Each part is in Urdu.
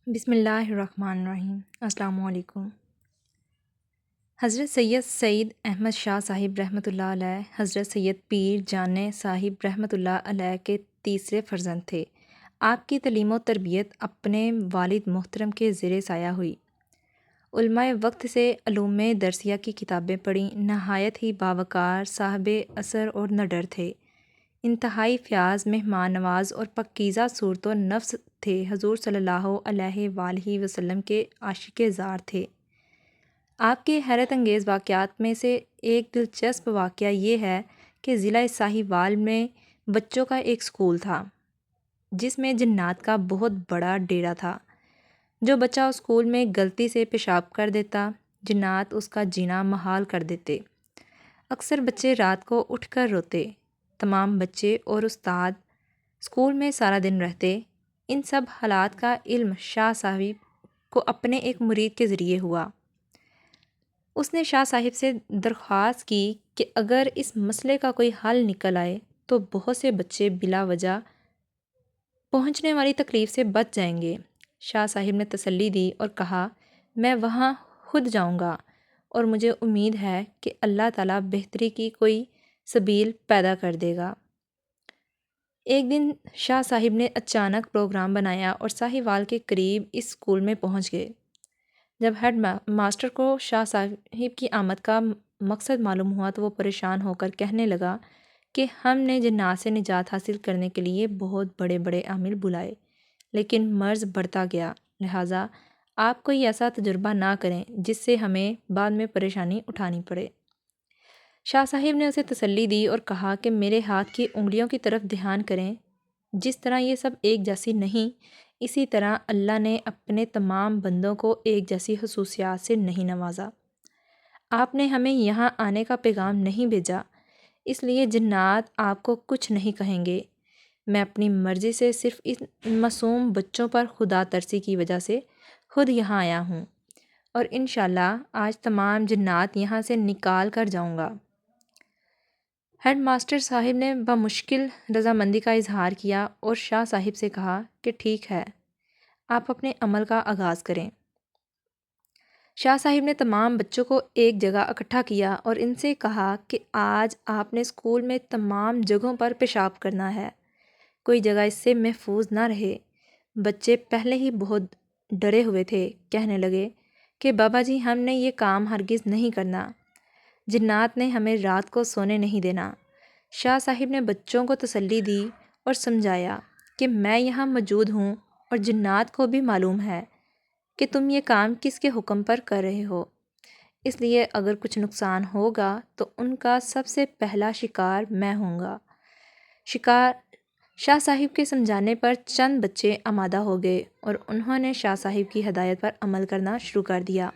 بسم اللہ الرحمن الرحیم۔ السلام علیکم۔ حضرت سید سعید احمد شاہ صاحب رحمۃ اللہ علیہ حضرت سید پیر جانے صاحب رحمۃ اللہ علیہ کے تیسرے فرزند تھے۔ آپ کی تعلیم و تربیت اپنے والد محترم کے زیر سایہ ہوئی۔ علماء وقت سے علوم درسیہ کی کتابیں پڑھیں، نہایت ہی باوقار، صاحب اثر اور نڈر تھے، انتہائی فیاض، مہمان نواز اور پاکیزہ صورت و نفس تھے۔ حضور صلی اللہ علیہ وآلہ وسلم کے عاشق زار تھے۔ آپ کے حیرت انگیز واقعات میں سے ایک دلچسپ واقعہ یہ ہے کہ ضلع ساہیوال میں بچوں کا ایک اسکول تھا جس میں جنات کا بہت بڑا ڈیرا تھا۔ جو بچہ اس اسکول میں غلطی سے پیشاب کر دیتا، جنات اس کا جینا محال کر دیتے۔ اکثر بچے رات کو اٹھ کر روتے۔ تمام بچے اور استاد اسکول میں سارا دن رہتے۔ ان سب حالات کا علم شاہ صاحب کو اپنے ایک مرید کے ذریعے ہوا۔ اس نے شاہ صاحب سے درخواست کی کہ اگر اس مسئلے کا کوئی حل نکل آئے تو بہت سے بچے بلا وجہ پہنچنے والی تکلیف سے بچ جائیں گے۔ شاہ صاحب نے تسلی دی اور کہا، میں وہاں خود جاؤں گا اور مجھے امید ہے کہ اللہ تعالیٰ بہتری کی کوئی سبیل پیدا کر دے گا۔ ایک دن شاہ صاحب نے اچانک پروگرام بنایا اور ساہیوال کے قریب اس اسکول میں پہنچ گئے۔ جب ہیڈ ماسٹر کو شاہ صاحب کی آمد کا مقصد معلوم ہوا تو وہ پریشان ہو کر کہنے لگا کہ ہم نے جنات سے نجات حاصل کرنے کے لیے بہت بڑے بڑے عامل بلائے، لیکن مرض بڑھتا گیا، لہٰذا آپ کوئی ایسا تجربہ نہ کریں جس سے ہمیں بعد میں پریشانی اٹھانی پڑے۔ شاہ صاحب نے اسے تسلی دی اور کہا کہ میرے ہاتھ کی انگلیوں کی طرف دھیان کریں، جس طرح یہ سب ایک جیسی نہیں، اسی طرح اللہ نے اپنے تمام بندوں کو ایک جیسی خصوصیات سے نہیں نوازا۔ آپ نے ہمیں یہاں آنے کا پیغام نہیں بھیجا، اس لیے جنات آپ کو کچھ نہیں کہیں گے۔ میں اپنی مرضی سے صرف ان معصوم بچوں پر خدا ترسی کی وجہ سے خود یہاں آیا ہوں، اور انشاءاللہ آج تمام جنات یہاں سے نکال کر جاؤں گا۔ ہیڈ ماسٹر صاحب نے بمشکل رضامندی کا اظہار کیا اور شاہ صاحب سے کہا کہ ٹھیک ہے، آپ اپنے عمل کا آغاز کریں۔ شاہ صاحب نے تمام بچوں کو ایک جگہ اکٹھا کیا اور ان سے کہا کہ آج آپ نے اسکول میں تمام جگہوں پر پیشاب کرنا ہے، کوئی جگہ اس سے محفوظ نہ رہے۔ بچے پہلے ہی بہت ڈرے ہوئے تھے، کہنے لگے کہ بابا جی ہم نے یہ کام ہرگز نہیں کرنا، جنات نے ہمیں رات کو سونے نہیں دینا۔ شاہ صاحب نے بچوں کو تسلی دی اور سمجھایا کہ میں یہاں موجود ہوں اور جنات کو بھی معلوم ہے کہ تم یہ کام کس کے حکم پر کر رہے ہو، اس لیے اگر کچھ نقصان ہوگا تو ان کا سب سے پہلا شکار میں ہوں گا۔ شاہ صاحب کے سمجھانے پر چند بچے آمادہ ہو گئے اور انہوں نے شاہ صاحب کی ہدایت پر عمل کرنا شروع کر دیا۔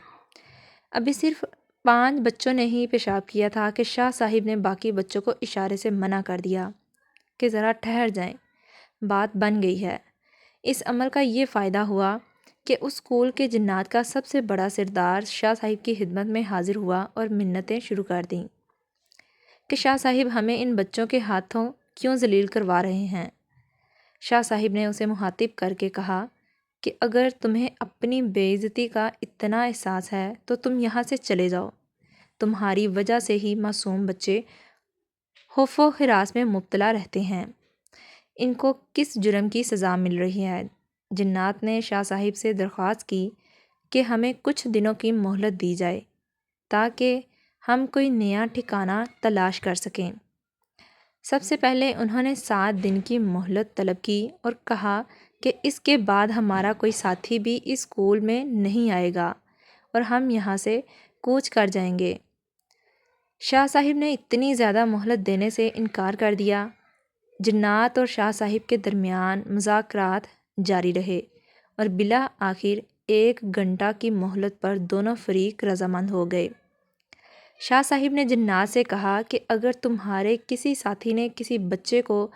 ابھی صرف 5 بچوں نے ہی پیشاب کیا تھا کہ شاہ صاحب نے باقی بچوں کو اشارے سے منع کر دیا کہ ذرا ٹھہر جائیں، بات بن گئی ہے۔ اس عمل کا یہ فائدہ ہوا کہ اس اسکول کے جنات کا سب سے بڑا سردار شاہ صاحب کی خدمت میں حاضر ہوا اور منتیں شروع کر دیں کہ شاہ صاحب ہمیں ان بچوں کے ہاتھوں کیوں ذلیل کروا رہے ہیں۔ شاہ صاحب نے اسے مخاطب کر کے کہا کہ اگر تمہیں اپنی بے عزتی کا اتنا احساس ہے تو تم یہاں سے چلے جاؤ، تمہاری وجہ سے ہی معصوم بچے خوف و ہراس میں مبتلا رہتے ہیں، ان کو کس جرم کی سزا مل رہی ہے۔ جنات نے شاہ صاحب سے درخواست کی کہ ہمیں کچھ دنوں کی مہلت دی جائے تاکہ ہم کوئی نیا ٹھکانہ تلاش کر سکیں۔ سب سے پہلے انہوں نے 7 دن کی مہلت طلب کی اور کہا کہ اس کے بعد ہمارا کوئی ساتھی بھی اس اسکول میں نہیں آئے گا اور ہم یہاں سے کوچ کر جائیں گے۔ شاہ صاحب نے اتنی زیادہ مہلت دینے سے انکار کر دیا۔ جنات اور شاہ صاحب کے درمیان مذاکرات جاری رہے اور بالآخر 1 گھنٹہ کی مہلت پر دونوں فریق رضامند ہو گئے۔ شاہ صاحب نے جنات سے کہا کہ اگر تمہارے کسی ساتھی نے کسی بچے کو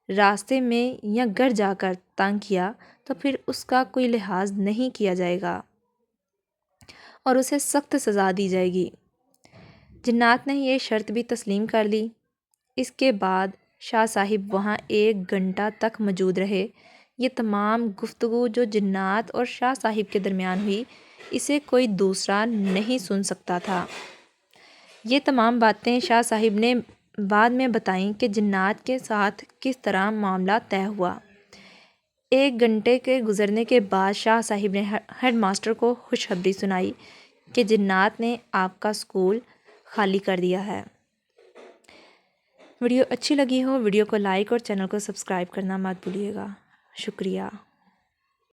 راستے میں یا گھر جا کر تنگ کیا تو پھر اس کا کوئی لحاظ نہیں کیا جائے گا اور اسے سخت سزا دی جائے گی۔ جنات نے یہ شرط بھی تسلیم کر لی۔ اس کے بعد شاہ صاحب وہاں 1 گھنٹہ تک موجود رہے یہ تمام گفتگو جو جنات اور شاہ صاحب کے درمیان ہوئی اسے کوئی دوسرا نہیں سن سکتا تھا۔ یہ تمام باتیں شاہ صاحب نے بعد میں بتائیں کہ جنات کے ساتھ کس طرح معاملہ طے ہوا۔ 1 گھنٹے کے گزرنے کے بعد شاہ صاحب نے ہیڈ ماسٹر کو خوشخبری سنائی کہ جنات نے آپ کا اسکول خالی کر دیا ہے۔ ویڈیو اچھی لگی ہو ویڈیو کو لائک اور چینل کو سبسکرائب کرنا مت بھولیے گا۔ شکریہ۔